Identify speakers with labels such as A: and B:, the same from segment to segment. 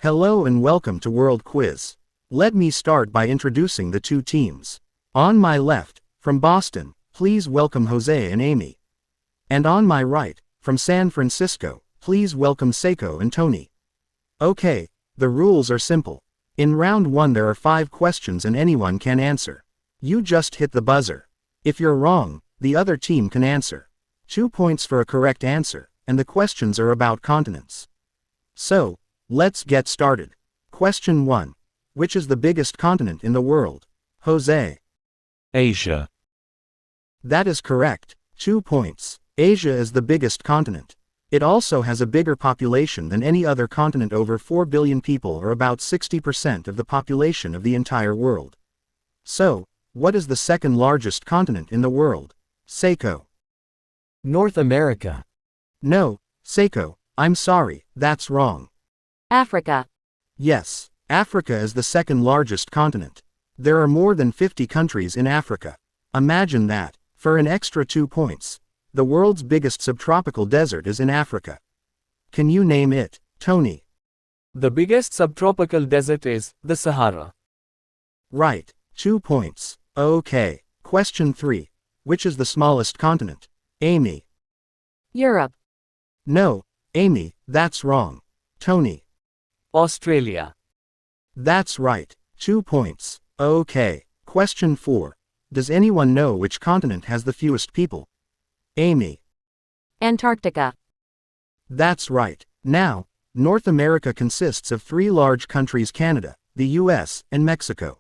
A: Hello and welcome to World Quiz. Let me start by introducing the two teams. On my left, from Boston, please welcome Jose and Amy. And on my right, from San Francisco, please welcome Seiko and Tony. Okay, the rules are simple. In round 1 there are 5 questions and anyone can answer. You just hit the buzzer. If you're wrong, the other team can answer. 2 points for a correct answer, and the questions are about continents. So, let's get started. Question 1. Which is the biggest continent in the world? Jose.
B: Asia.
A: That is correct. 2 points. Asia is the biggest continent. It also has a bigger population than any other continent, over 4 billion people, or about 60% of the population of the entire world. So, what is the second largest continent in the world? Seiko.
C: North America.
A: No, Seiko, I'm sorry, that's wrong.
D: Africa.
A: Yes, Africa is the second largest continent. There are more than 50 countries in Africa. Imagine that. For an extra 2 points. The world's biggest subtropical desert is in Africa. Can you name it, Tony?
C: The biggest subtropical desert is the Sahara.
A: Right, 2 points. Okay, question 3. Which is the smallest continent? Amy.
D: Europe.
A: No, Amy, that's wrong. Tony.
C: Australia.
A: That's right, 2 points. Okay, question 4. Does anyone know which continent has the fewest people? Amy.
D: Antarctica.
A: That's right. Now, North America consists of 3 large countries: Canada, the US, and Mexico.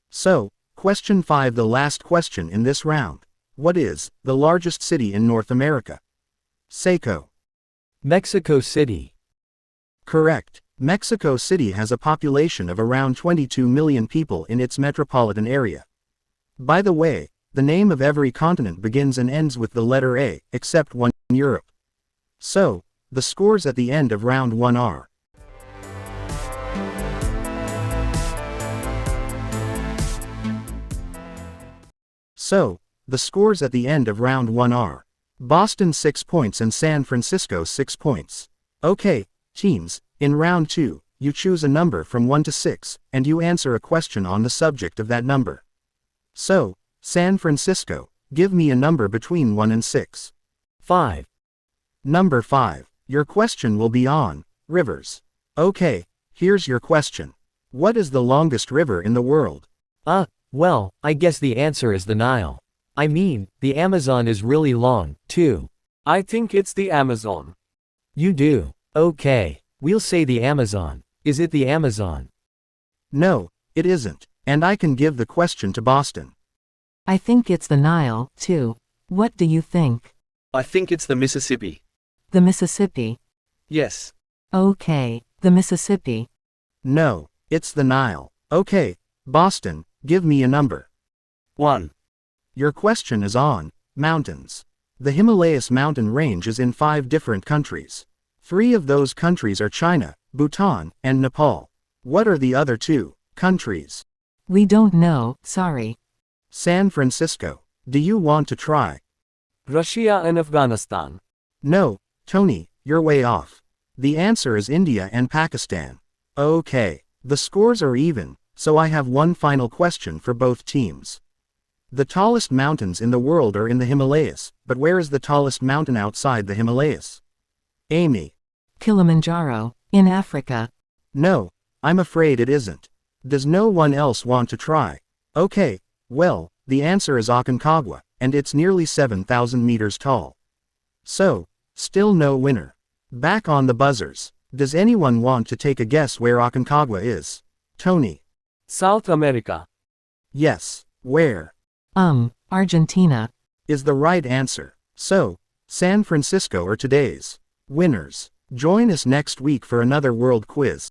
A: So, question 5, the last question in this round. What is the largest city in North America? Seiko.
C: Mexico City.
A: Correct. Mexico City has a population of around 22 million people in its metropolitan area. By the way, the name of every continent begins and ends with the letter A, except one, Europe. So, the scores at the end of round 1 are: Boston 6 points and San Francisco 6 points. Okay, teams, in round 2, you choose a number from 1 to 6, and you answer a question on the subject of that number. So, San Francisco, give me a number between 1 and 6.
C: 5.
A: Number 5, your question will be on rivers. Okay, here's your question. What is the longest river in the world?
C: Well, I guess the answer is the Nile. I mean, the Amazon is really long, too. I think it's the Amazon. You do? Okay, we'll say the Amazon. Is it the Amazon?
A: No, it isn't, and I can give the question to Boston.
E: I think it's the Nile, too. What do you think?
B: I think it's the Mississippi.
E: The Mississippi.
B: Yes.
E: Okay, the Mississippi.
A: No, it's the Nile. Okay, Boston, give me a number.
B: 1.
A: Your question is on mountains. The Himalayas mountain range is in 5 different countries. 3 of those countries are China, Bhutan, and Nepal. What are the other 2 countries?
E: We don't know, sorry.
A: San Francisco. Do you want to try?
C: Russia and Afghanistan.
A: No, Tony, you're way off. The answer is India and Pakistan. Okay, the scores are even, so I have one final question for both teams. The tallest mountains in the world are in the Himalayas, but where is the tallest mountain outside the Himalayas? Amy.
E: Kilimanjaro, in Africa.
A: No, I'm afraid it isn't. Does no one else want to try? Okay, well, the answer is Aconcagua, and it's nearly 7,000 meters tall. So, still no winner. Back on the buzzers. Does anyone want to take a guess where Aconcagua is? Tony.
C: South America.
A: Yes, where?
E: Argentina.
A: Is the right answer. So, San Francisco are today's winners. Join us next week for another World Quiz.